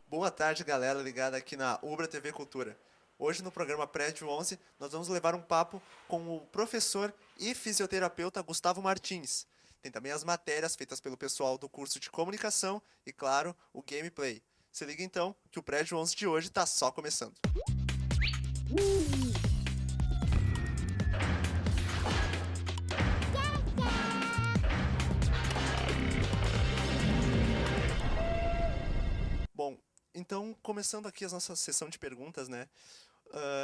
Boa tarde, galera ligada aqui na Ubra TV Cultura. Hoje no programa Prédio 11 nós vamos levar um papo com o professor e fisioterapeuta Gustavo Martins. Tem também as matérias feitas pelo pessoal do curso de comunicação e, claro, o gameplay. Se liga então que o Prédio 11 de hoje está só começando. Bom, então começando aqui a nossa sessão de perguntas, né?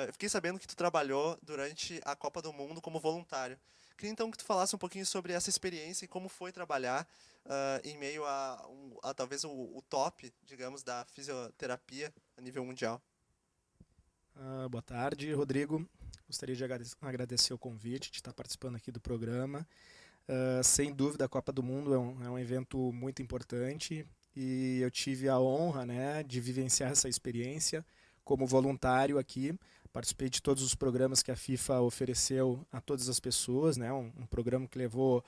Eu fiquei sabendo que tu trabalhou durante a Copa do Mundo como voluntário. Queria então que tu falasse um pouquinho sobre essa experiência e como foi trabalhar em meio a talvez o top, digamos, da fisioterapia a nível mundial. Boa tarde, Rodrigo. Gostaria de agradecer o convite de estar participando aqui do programa. Sem dúvida, a Copa do Mundo é um evento muito importante e eu tive a honra, né, de vivenciar essa experiência como voluntário aqui. Participei de todos os programas que a FIFA ofereceu a todas as pessoas, né, um programa que levou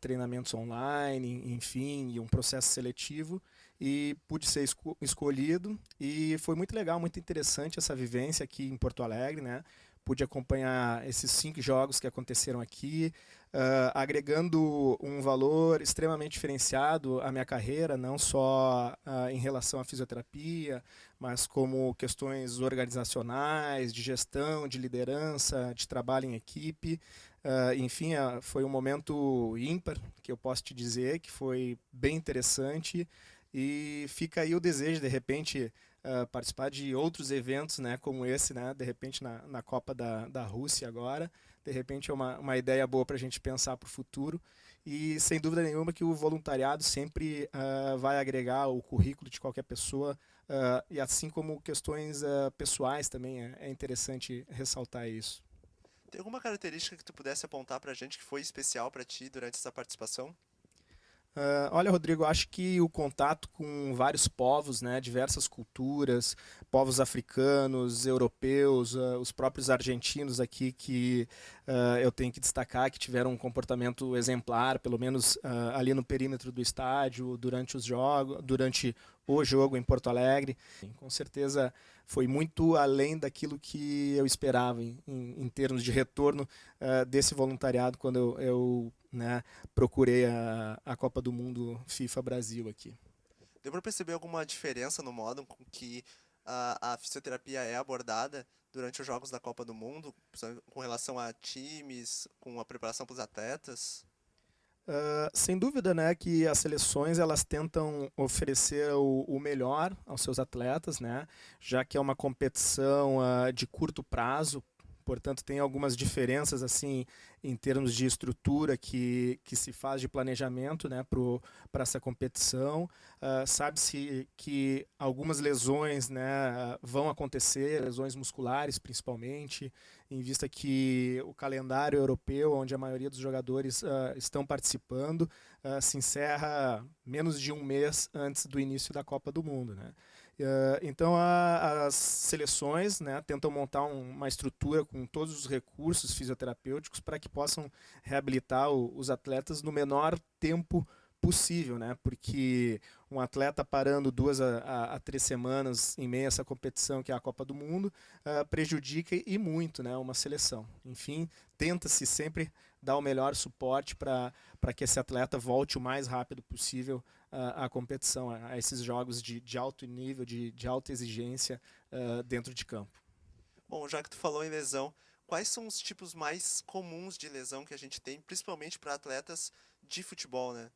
treinamentos online, enfim, e um processo seletivo, e pude ser escolhido, e foi muito legal, muito interessante essa vivência aqui em Porto Alegre, né? Pude acompanhar esses 5 jogos que aconteceram aqui, agregando um valor extremamente diferenciado à minha carreira, não só em relação à fisioterapia, mas como questões organizacionais, de gestão, de liderança, de trabalho em equipe. Enfim, foi um momento ímpar, que eu posso te dizer, que foi bem interessante. E fica aí o desejo, de repente, participar de outros eventos, né, como esse, né, de repente na Copa da Rússia agora. De repente é uma ideia boa para a gente pensar para o futuro. E sem dúvida nenhuma que o voluntariado sempre vai agregar o currículo de qualquer pessoa, e assim como questões pessoais também é interessante ressaltar isso. Tem alguma característica que tu pudesse apontar pra gente que foi especial pra ti durante essa participação? Olha, Rodrigo, acho que o contato com vários povos, né, diversas culturas, povos africanos, europeus, os próprios argentinos aqui que eu tenho que destacar que tiveram um comportamento exemplar, pelo menos ali no perímetro do estádio, durante os jogos, durante o jogo em Porto Alegre. Com certeza foi muito além daquilo que eu esperava em termos de retorno desse voluntariado quando eu né, procurei a Copa do Mundo FIFA Brasil aqui. Deu pra perceber alguma diferença no modo com que a fisioterapia é abordada durante os jogos da Copa do Mundo, com relação a times, com a preparação para os atletas? Sem dúvida, né, que as seleções elas tentam oferecer o melhor aos seus atletas, né, já que é uma competição de curto prazo. Portanto, tem algumas diferenças assim em termos de estrutura que se faz de planejamento, né, para essa competição. Sabe-se que algumas lesões, né, vão acontecer, lesões musculares principalmente, em vista que o calendário europeu, onde a maioria dos jogadores estão participando, se encerra menos de um mês antes do início da Copa do Mundo, né? Então as seleções, né, tentam montar uma estrutura com todos os recursos fisioterapêuticos para que possam reabilitar os atletas no menor tempo possível, né? Porque um atleta parando 2 a 3 semanas em meio a essa competição que é a Copa do Mundo prejudica e muito, né, uma seleção. Enfim, tenta-se sempre dar o melhor suporte para que esse atleta volte o mais rápido possível à competição, a esses jogos de alto nível, de alta exigência dentro de campo. Bom, já que tu falou em lesão, quais são os tipos mais comuns de lesão que a gente tem, principalmente para atletas de futebol, né?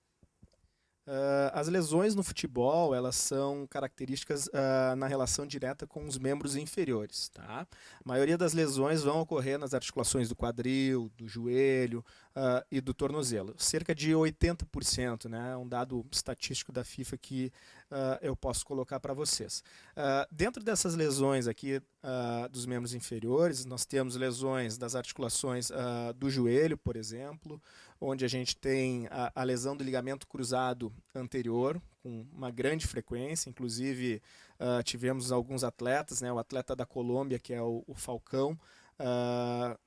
As lesões no futebol elas são características na relação direta com os membros inferiores. Tá? A maioria das lesões vão ocorrer nas articulações do quadril, do joelho e do tornozelo. Cerca de 80%, né? Um dado estatístico da FIFA que eu posso colocar para vocês. Dentro dessas lesões aqui dos membros inferiores, nós temos lesões das articulações do joelho, por exemplo, onde a gente tem a lesão do ligamento cruzado anterior, com uma grande frequência, inclusive tivemos alguns atletas, né, o atleta da Colômbia, que é o Falcão,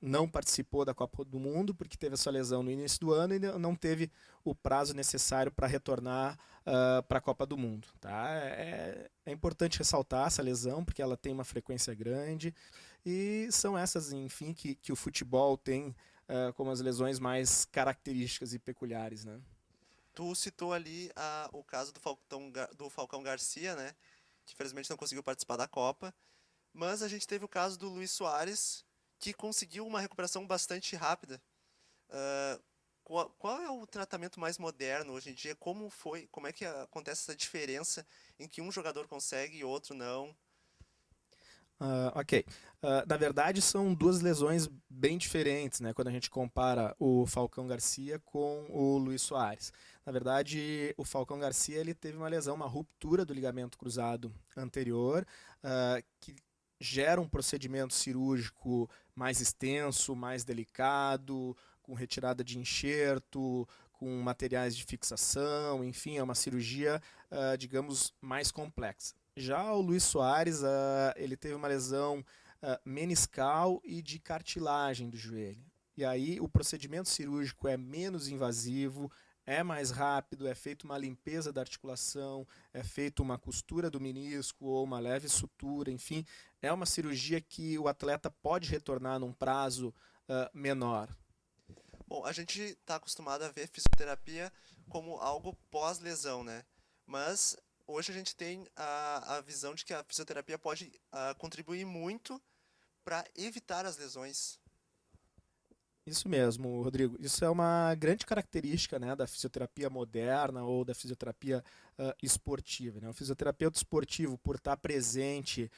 não participou da Copa do Mundo porque teve a sua lesão no início do ano e não teve o prazo necessário para retornar para a Copa do Mundo. Tá? É importante ressaltar essa lesão porque ela tem uma frequência grande e são essas, enfim, que o futebol tem como as lesões mais características e peculiares, né? Tu citou ali o caso do Falcão Garcia, né? Que infelizmente não conseguiu participar da Copa. Mas a gente teve o caso do Luis Soares, que conseguiu uma recuperação bastante rápida. Ah, qual é o tratamento mais moderno hoje em dia? Como é que acontece essa diferença em que um jogador consegue e outro não? Ok. Na verdade, são duas lesões bem diferentes, né? Quando a gente compara o Falcão Garcia com o Luis Soares. Na verdade, o Falcão Garcia ele teve uma lesão, uma ruptura do ligamento cruzado anterior, que gera um procedimento cirúrgico mais extenso, mais delicado, com retirada de enxerto, com materiais de fixação, enfim, é uma cirurgia, digamos, mais complexa. Já o Luis Soares, ele teve uma lesão meniscal e de cartilagem do joelho. E aí o procedimento cirúrgico é menos invasivo, é mais rápido, é feita uma limpeza da articulação, é feita uma costura do menisco ou uma leve sutura, enfim, é uma cirurgia que o atleta pode retornar num prazo menor. Bom, a gente está acostumado a ver fisioterapia como algo pós-lesão, né? Mas hoje a gente tem a visão de que a fisioterapia pode contribuir muito para evitar as lesões. Isso mesmo, Rodrigo. Isso é uma grande característica, né, da fisioterapia moderna ou da fisioterapia esportiva, né? O fisioterapeuta esportivo, por estar presente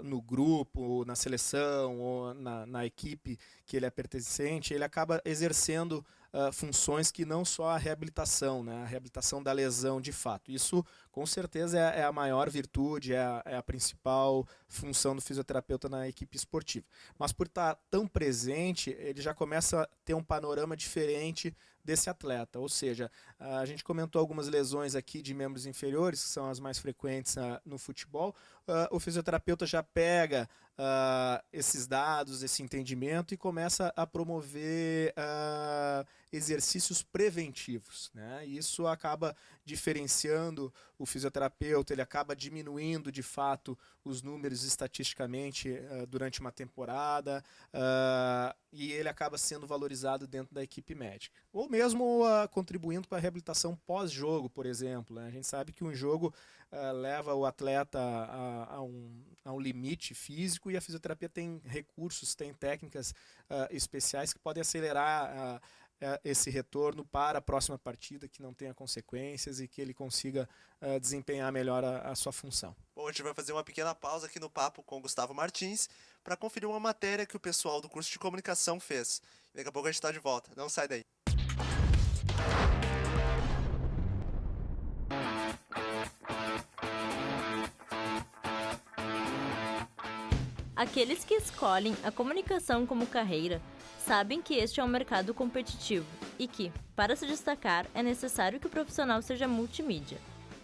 no grupo, na seleção ou na equipe que ele é pertencente, ele acaba exercendo funções que não só a reabilitação, né, a reabilitação da lesão de fato. Isso, com certeza, é a maior virtude, é a principal função do fisioterapeuta na equipe esportiva. Mas por estar tão presente, ele já começa a ter um panorama diferente desse atleta. Ou seja, a gente comentou algumas lesões aqui de membros inferiores, que são as mais frequentes no futebol. O fisioterapeuta já pega esses dados, esse entendimento e começa a promover exercícios preventivos, né? E isso acaba diferenciando o fisioterapeuta, ele acaba diminuindo de fato os números estatisticamente durante uma temporada e ele acaba sendo valorizado dentro da equipe médica. Ou mesmo contribuindo para a reabilitação pós-jogo, por exemplo, né? A gente sabe que um jogo leva o atleta a um limite físico e a fisioterapia tem recursos, tem técnicas especiais que podem acelerar esse retorno para a próxima partida, que não tenha consequências e que ele consiga desempenhar melhor a sua função. Bom, a gente vai fazer uma pequena pausa aqui no papo com o Gustavo Martins para conferir uma matéria que o pessoal do curso de comunicação fez. Daqui a pouco a gente está de volta. Não sai daí. Aqueles que escolhem a comunicação como carreira sabem que este é um mercado competitivo e que, para se destacar, é necessário que o profissional seja multimídia.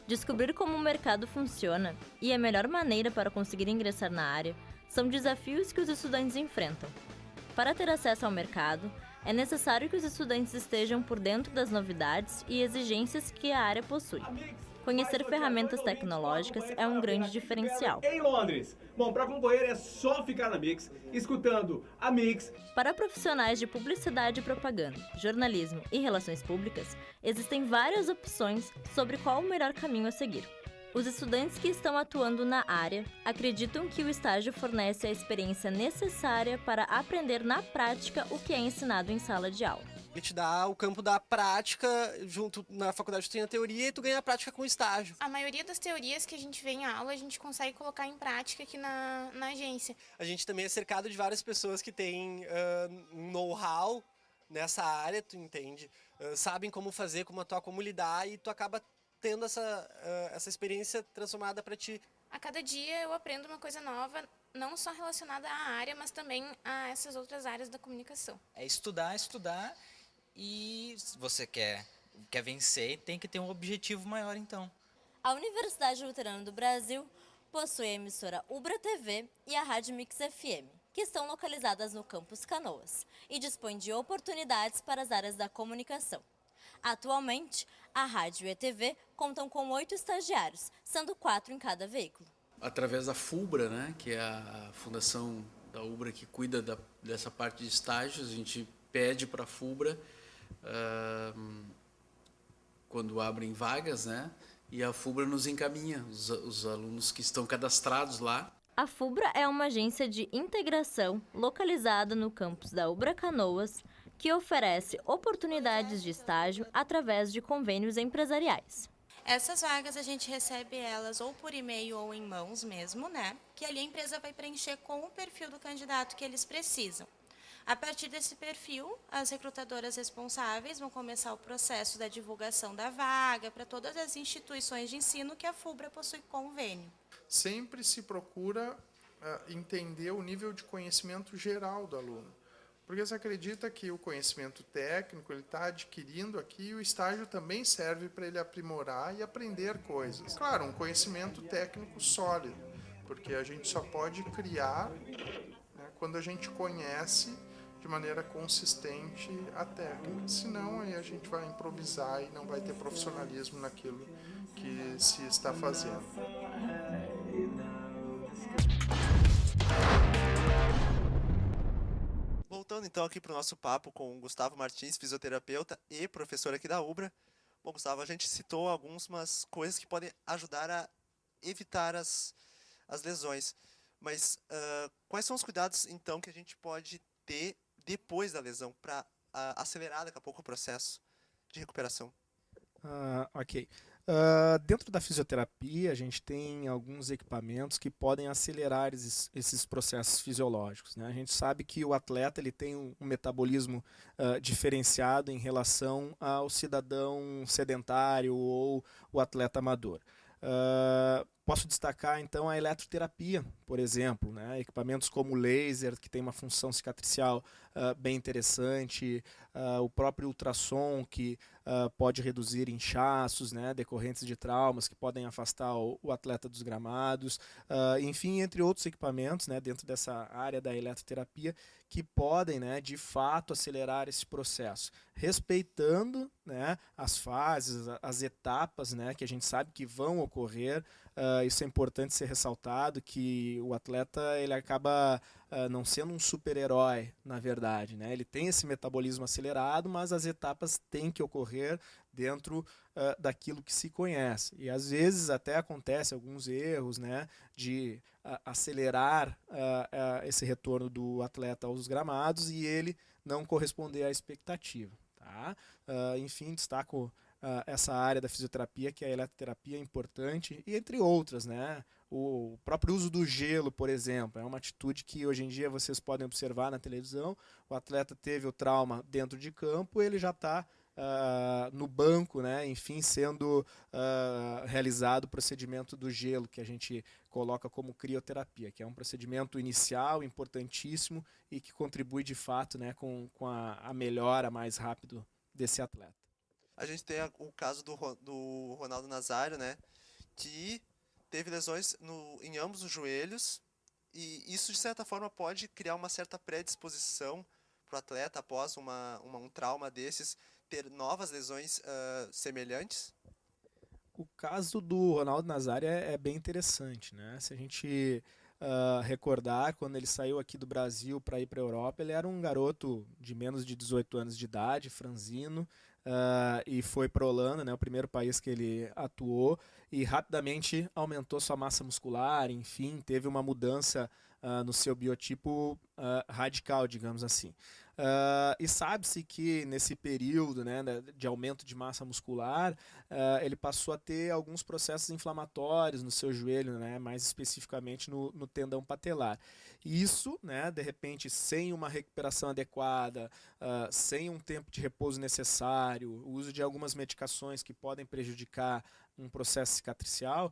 Descobrir como o mercado funciona e a melhor maneira para conseguir ingressar na área são desafios que os estudantes enfrentam. Para ter acesso ao mercado, é necessário que os estudantes estejam por dentro das novidades e exigências que a área possui. Conhecer ferramentas tecnológicas é um grande diferencial. Em Londres. Bom, para concorrer é só ficar na Mix, escutando a Mix. Para profissionais de publicidade e propaganda, jornalismo e relações públicas, existem várias opções sobre qual o melhor caminho a seguir. Os estudantes que estão atuando na área acreditam que o estágio fornece a experiência necessária para aprender na prática o que é ensinado em sala de aula. Ele te dá o campo da prática, junto na faculdade tu tem a teoria e tu ganha a prática com o estágio. A maioria das teorias que a gente vê em aula, a gente consegue colocar em prática aqui na agência. A gente também é cercado de várias pessoas que têm um know-how nessa área, tu entende? Sabem como fazer, como atuar, como lidar, e tu acaba tendo essa experiência transformada para ti. A cada dia eu aprendo uma coisa nova, não só relacionada à área, mas também a essas outras áreas da comunicação. É estudar, e se você quer vencer, tem que ter um objetivo maior então. A Universidade Luterana do Brasil possui a emissora Ubra TV e a Rádio Mix FM, que estão localizadas no campus Canoas e dispõe de oportunidades para as áreas da comunicação. Atualmente, a rádio e a TV contam com 8 estagiários, sendo 4 em cada veículo. Através da FUBRA, né, que é a fundação da UBRA que cuida dessa parte de estágios, a gente pede para a FUBRA quando abrem vagas, né, e a FUBRA nos encaminha os alunos que estão cadastrados lá. A FUBRA é uma agência de integração localizada no campus da Ubra Canoas, que oferece oportunidades de estágio através de convênios empresariais. Essas vagas a gente recebe elas ou por e-mail ou em mãos mesmo, né? Que ali a empresa vai preencher com o perfil do candidato que eles precisam. A partir desse perfil, as recrutadoras responsáveis vão começar o processo da divulgação da vaga para todas as instituições de ensino que a FUBRA possui convênio. Sempre se procura entender o nível de conhecimento geral do aluno. Porque você acredita que o conhecimento técnico ele está adquirindo aqui e o estágio também serve para ele aprimorar e aprender coisas. Claro, um conhecimento técnico sólido, porque a gente só pode criar, né, quando a gente conhece de maneira consistente a técnica. Senão aí a gente vai improvisar e não vai ter profissionalismo naquilo que se está fazendo. Voltando então aqui para o nosso papo com o Gustavo Martins, fisioterapeuta e professor aqui da Ubra. Bom, Gustavo, a gente citou algumas coisas que podem ajudar a evitar as lesões. Mas quais são os cuidados, então, que a gente pode ter depois da lesão para acelerar daqui a pouco o processo de recuperação? Ok. Dentro da fisioterapia, a gente tem alguns equipamentos que podem acelerar esses processos fisiológicos, né? A gente sabe que o atleta ele tem um metabolismo diferenciado em relação ao cidadão sedentário ou o atleta amador. Posso destacar, então, a eletroterapia, por exemplo, né? Equipamentos como o laser, que tem uma função cicatricial bem interessante, o próprio ultrassom, que pode reduzir inchaços, né, decorrentes de traumas, que podem afastar o atleta dos gramados, enfim, entre outros equipamentos, né, dentro dessa área da eletroterapia, que podem, né, de fato acelerar esse processo, respeitando, né, as fases, as etapas, né, que a gente sabe que vão ocorrer. Isso é importante ser ressaltado, que o atleta ele acaba não sendo um super-herói, na verdade, né? Ele tem esse metabolismo acelerado, mas as etapas têm que ocorrer dentro daquilo que se conhece. E às vezes até acontece alguns erros, né, de acelerar esse retorno do atleta aos gramados e ele não corresponder à expectativa. Tá? Enfim, destaco essa área da fisioterapia, que é a eletroterapia, é importante, e entre outras, né? O próprio uso do gelo, por exemplo, é uma atitude que hoje em dia vocês podem observar na televisão. O atleta teve o trauma dentro de campo, ele já está no banco, né? Enfim, sendo realizado o procedimento do gelo, que a gente coloca como crioterapia, que é um procedimento inicial importantíssimo e que contribui de fato, né, com a melhora mais rápido desse atleta. A gente tem o caso do Ronaldo Nazário, né, que teve lesões em ambos os joelhos, e isso, de certa forma, pode criar uma certa predisposição para o atleta, após um trauma desses, ter novas lesões semelhantes? O caso do Ronaldo Nazário é bem interessante, né? Se a gente recordar, quando ele saiu aqui do Brasil para ir para a Europa, ele era um garoto de menos de 18 anos de idade, franzino, e foi para a Holanda, né, o primeiro país que ele atuou, e rapidamente aumentou sua massa muscular, enfim, teve uma mudança no seu biotipo radical, digamos assim. E sabe-se que nesse período, né, de aumento de massa muscular, ele passou a ter alguns processos inflamatórios no seu joelho, né, mais especificamente no tendão patelar. Isso, né, de repente, sem uma recuperação adequada, sem um tempo de repouso necessário, o uso de algumas medicações que podem prejudicar um processo cicatricial,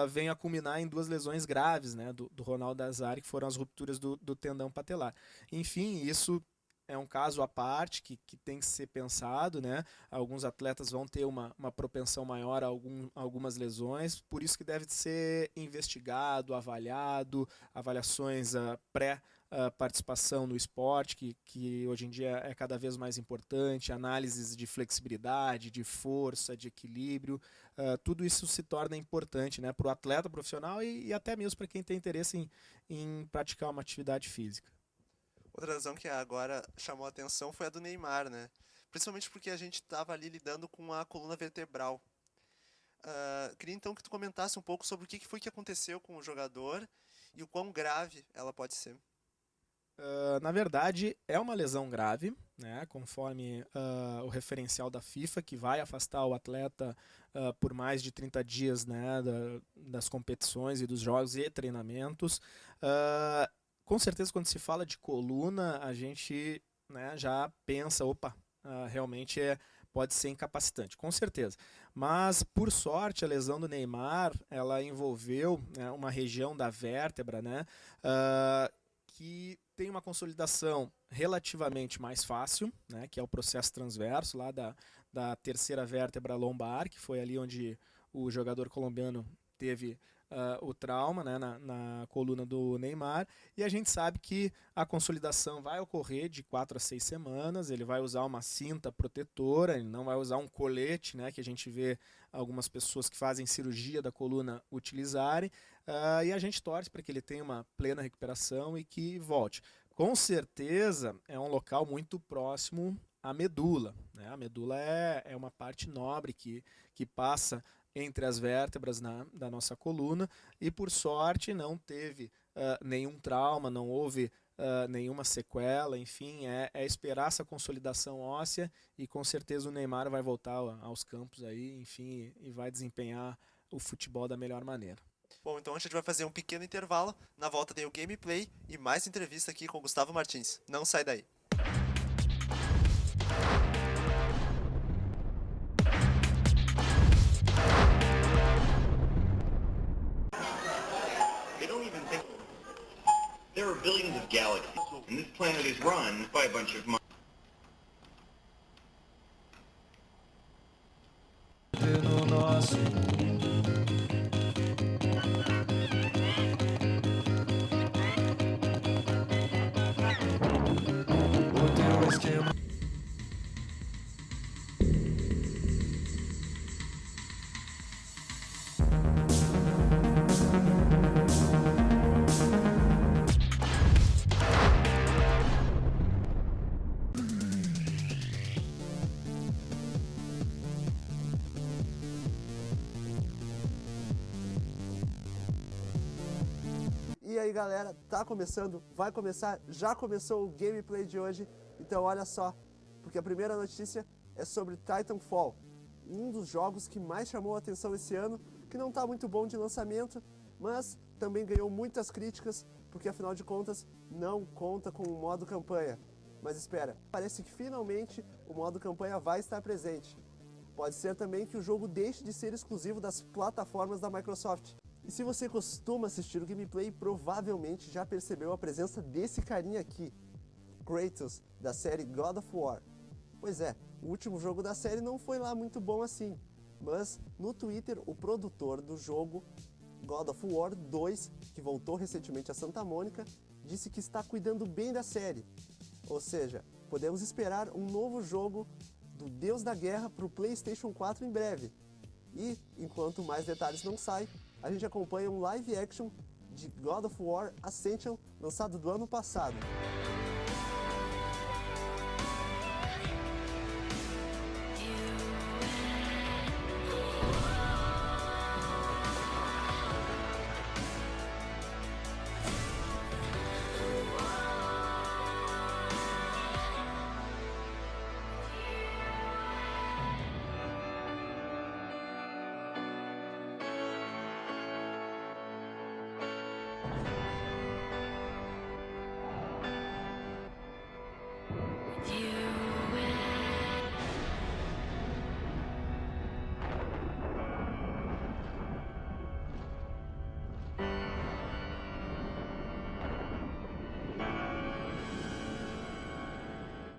vem a culminar em 2 lesões graves, né, do Ronaldo Nazário, que foram as rupturas do tendão patelar. Enfim, isso é um caso à parte que tem que ser pensado, né? Alguns atletas vão ter uma propensão maior a algumas lesões, por isso que deve ser investigado, avaliado, avaliações pré-participação no esporte, que hoje em dia é cada vez mais importante, análises de flexibilidade, de força, de equilíbrio, tudo isso se torna importante, né, para o atleta profissional e até mesmo para quem tem interesse em praticar uma atividade física. Outra lesão que agora chamou a atenção foi a do Neymar, né? Principalmente porque a gente estava ali lidando com a coluna vertebral. Queria então que tu comentasse um pouco sobre o que foi que aconteceu com o jogador e o quão grave ela pode ser. Na verdade, é uma lesão grave, né, conforme o referencial da FIFA, que vai afastar o atleta por mais de 30 dias, né, das competições e dos jogos e treinamentos. Com certeza, quando se fala de coluna, a gente, né, já pensa, realmente pode ser incapacitante, com certeza. Mas, por sorte, a lesão do Neymar, ela envolveu, né, uma região da vértebra, né, que tem uma consolidação relativamente mais fácil, né, que é o processo transverso lá da terceira vértebra lombar, que foi ali onde o jogador colombiano teve o trauma, né, na coluna do Neymar, e a gente sabe que a consolidação vai ocorrer de 4 a 6 semanas, ele vai usar uma cinta protetora, ele não vai usar um colete, né, que a gente vê algumas pessoas que fazem cirurgia da coluna utilizarem, e a gente torce para que ele tenha uma plena recuperação e que volte. Com certeza é um local muito próximo à medula, né? A medula é uma parte nobre que passa entre as vértebras da nossa coluna e, por sorte, não teve nenhum trauma, não houve nenhuma sequela, enfim, é esperar essa consolidação óssea e com certeza o Neymar vai voltar aos campos aí, enfim, e vai desempenhar o futebol da melhor maneira. Bom, então a gente vai fazer um pequeno intervalo, na volta tem o gameplay e mais entrevista aqui com o Gustavo Martins. Não sai daí. There are billions of galaxies, and this planet is run by a bunch of E aí galera, tá começando, vai começar, já começou o gameplay de hoje, então olha só, porque a primeira notícia é sobre Titanfall, um dos jogos que mais chamou a atenção esse ano, que não tá muito bom de lançamento, mas também ganhou muitas críticas, porque afinal de contas não conta com o modo campanha. Mas espera, parece que finalmente o modo campanha vai estar presente. Pode ser também que o jogo deixe de ser exclusivo das plataformas da Microsoft. E se você costuma assistir o gameplay, provavelmente já percebeu a presença desse carinha aqui, Kratos, da série God of War. Pois é, o último jogo da série não foi lá muito bom assim, mas no Twitter o produtor do jogo God of War 2, que voltou recentemente a Santa Mônica, disse que está cuidando bem da série. Ou seja, podemos esperar um novo jogo do Deus da Guerra para o PlayStation 4 em breve. E, enquanto mais detalhes não saem, a gente acompanha um live action de God of War Ascension, lançado do ano passado.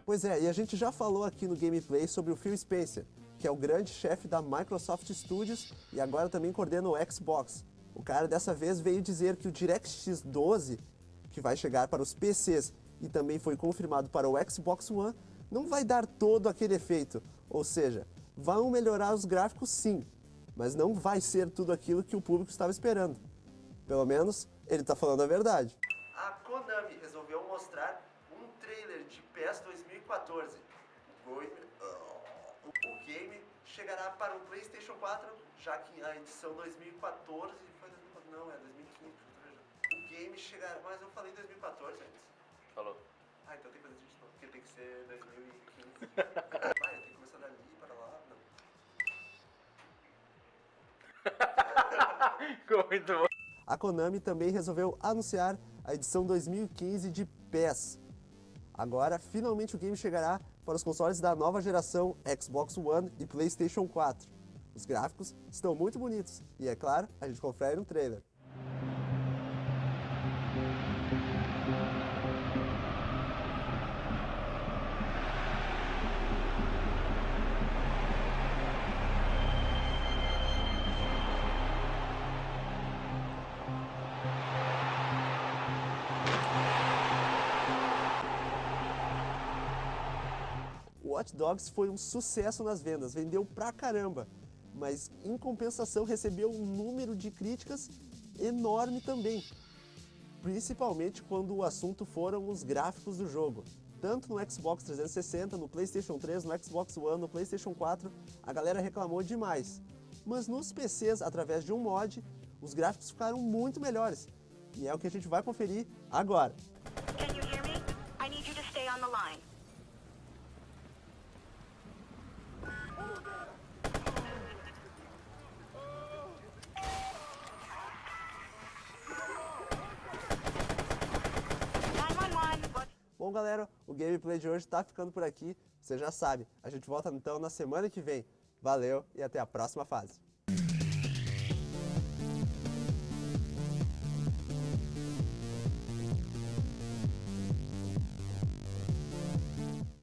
Pois é, e a gente já falou aqui no Gameplay sobre o Phil Spencer, que é o grande chefe da Microsoft Studios e agora também coordena o Xbox. O cara dessa vez veio dizer que o DirectX 12, que vai chegar para os PCs e também foi confirmado para o Xbox One, não vai dar todo aquele efeito. Ou seja, vão melhorar os gráficos sim, mas não vai ser tudo aquilo que o público estava esperando. Pelo menos, ele está falando a verdade. A Konami resolveu mostrar um trailer de PES 2014. O game chegará para o PlayStation 4, já que a edição 2014 foi... Não, é 2015. O game chegará... Mas eu falei 2014 antes. Falou. Ah, então tem que fazer de novo, porque tem que ser 2015. Eu tenho que começar dali para lá. Não. Ficou muito bom. A Konami também resolveu anunciar a edição 2015 de PES. Agora, finalmente o game chegará para os consoles da nova geração Xbox One e PlayStation 4. Os gráficos estão muito bonitos e, é claro, a gente confere no trailer. Watch Dogs foi um sucesso nas vendas, vendeu pra caramba, mas em compensação recebeu um número de críticas enorme também, principalmente quando o assunto foram os gráficos do jogo. Tanto no Xbox 360, no PlayStation 3, no Xbox One, no PlayStation 4, a galera reclamou demais. Mas nos PCs, através de um mod, os gráficos ficaram muito melhores. E é o que a gente vai conferir agora. Can you hear me? I need you to stay on the line. Bom, galera, o gameplay de hoje tá ficando por aqui. Você já sabe, a gente volta então na semana que vem. Valeu e até a próxima fase.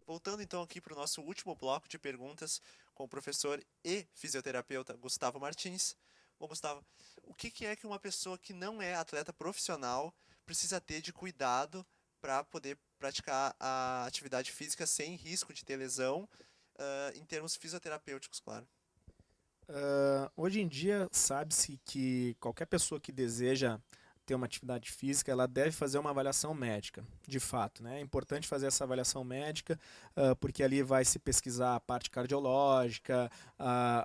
Voltando então aqui para o nosso último bloco de perguntas com o professor e fisioterapeuta Gustavo Martins. Bom, Gustavo, o que é que uma pessoa que não é atleta profissional precisa ter de cuidado para poder praticar a atividade física sem risco de ter lesão, em termos fisioterapêuticos, claro? Hoje em dia, sabe-se que qualquer pessoa que deseja ter uma atividade física, ela deve fazer uma avaliação médica, de fato, né? É importante fazer essa avaliação médica, porque ali vai se pesquisar a parte cardiológica,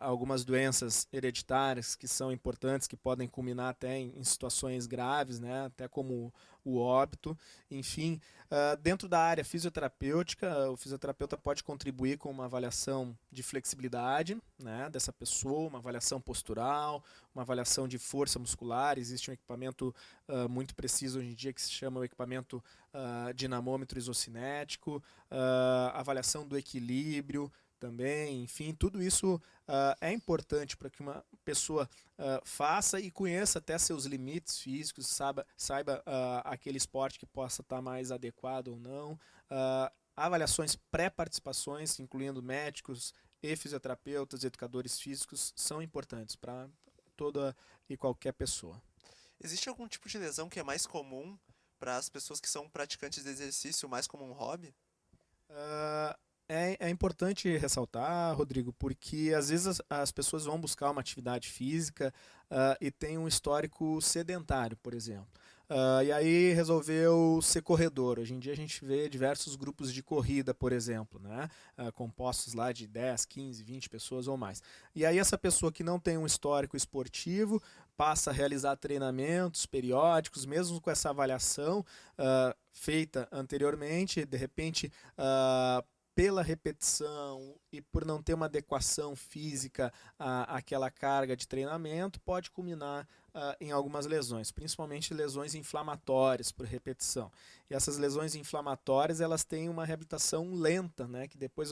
algumas doenças hereditárias que são importantes, que podem culminar até em situações graves, né? Até como o óbito, enfim. Dentro da área fisioterapêutica, o fisioterapeuta pode contribuir com uma avaliação de flexibilidade, né, dessa pessoa, uma avaliação postural, uma avaliação de força muscular. Existe um equipamento muito preciso hoje em dia que se chama o equipamento dinamômetro isocinético, avaliação do equilíbrio também, enfim, tudo isso é importante para que uma pessoa faça e conheça até seus limites físicos, saiba aquele esporte que possa estar mais adequado ou não. Avaliações pré-participações, incluindo médicos e fisioterapeutas, educadores físicos, são importantes para toda e qualquer pessoa. Existe algum tipo de lesão que é mais comum para as pessoas que são praticantes de exercício, mais como um hobby? É importante ressaltar, Rodrigo, porque às vezes as pessoas vão buscar uma atividade física e tem um histórico sedentário, por exemplo. E aí resolveu ser corredor. Hoje em dia a gente vê diversos grupos de corrida, por exemplo, né? Compostos lá de 10, 15, 20 pessoas ou mais. E aí essa pessoa que não tem um histórico esportivo passa a realizar treinamentos periódicos, mesmo com essa avaliação feita anteriormente, de repente pela repetição e por não ter uma adequação física àquela carga de treinamento, pode culminar em algumas lesões, principalmente lesões inflamatórias por repetição. E essas lesões inflamatórias, elas têm uma reabilitação lenta, né, que depois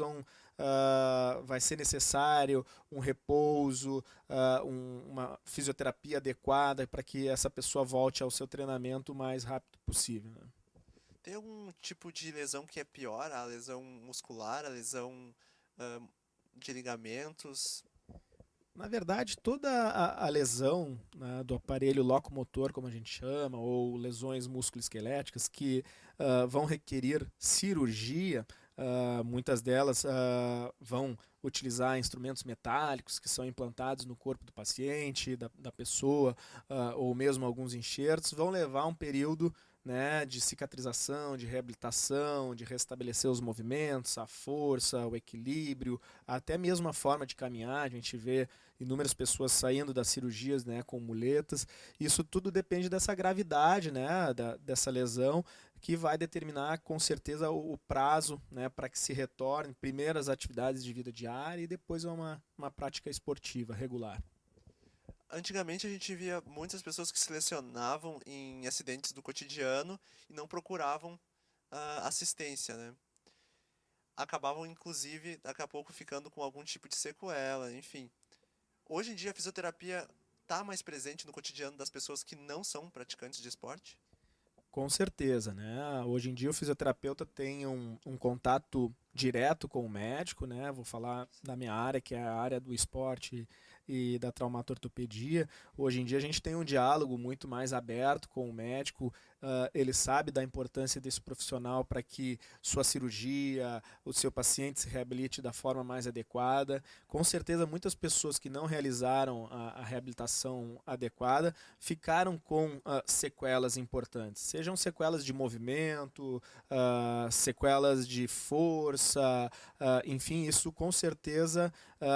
vai ser necessário um repouso, uma fisioterapia adequada para que essa pessoa volte ao seu treinamento o mais rápido possível, né? Tem algum tipo de lesão que é pior? A lesão muscular, a lesão de ligamentos? Na verdade, toda a lesão, né, do aparelho locomotor, como a gente chama, ou lesões musculoesqueléticas que vão requerer cirurgia, muitas delas vão utilizar instrumentos metálicos que são implantados no corpo do paciente, da pessoa, ou mesmo alguns enxertos, vão levar um período, né, de cicatrização, de reabilitação, de restabelecer os movimentos, a força, o equilíbrio, até mesmo a forma de caminhar. A gente vê inúmeras pessoas saindo das cirurgias, né, com muletas. Isso tudo depende dessa gravidade, né, dessa lesão, que vai determinar com certeza o prazo, né, para que se retorne primeiro às atividades de vida diária e depois a uma prática esportiva regular. Antigamente a gente via muitas pessoas que se lesionavam em acidentes do cotidiano e não procuravam assistência, né? Acabavam, inclusive, daqui a pouco ficando com algum tipo de sequela, enfim. Hoje em dia a fisioterapia está mais presente no cotidiano das pessoas que não são praticantes de esporte? Com certeza, né? Hoje em dia o fisioterapeuta tem um contato direto com o médico, né? Vou falar da minha área, que é a área do esporte e da traumatortopedia. Hoje em dia a gente tem um diálogo muito mais aberto com o médico. Ele sabe da importância desse profissional para que sua cirurgia, o seu paciente se reabilite da forma mais adequada. Com certeza muitas pessoas que não realizaram a reabilitação adequada ficaram com sequelas importantes, sejam sequelas de movimento, sequelas de força, enfim, isso com certeza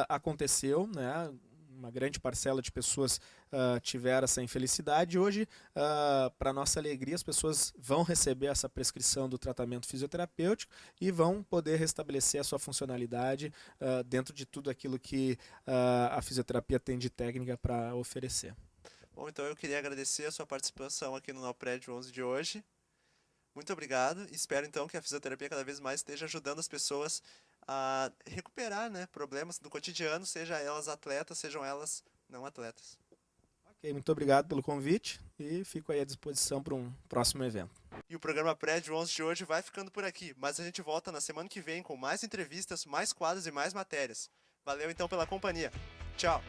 aconteceu, né? Uma grande parcela de pessoas tiveram essa infelicidade. Hoje, para nossa alegria, as pessoas vão receber essa prescrição do tratamento fisioterapêutico e vão poder restabelecer a sua funcionalidade dentro de tudo aquilo que a fisioterapia tem de técnica para oferecer. Bom, então eu queria agradecer a sua participação aqui no Prédio 11 de hoje. Muito obrigado. Espero então que a fisioterapia cada vez mais esteja ajudando as pessoas a recuperar, né, problemas do cotidiano, seja elas atletas, sejam elas não atletas. Ok, muito obrigado pelo convite e fico aí à disposição para um próximo evento. E o programa Prédio 11 de hoje vai ficando por aqui, mas a gente volta na semana que vem com mais entrevistas, mais quadros e mais matérias. Valeu então pela companhia. Tchau!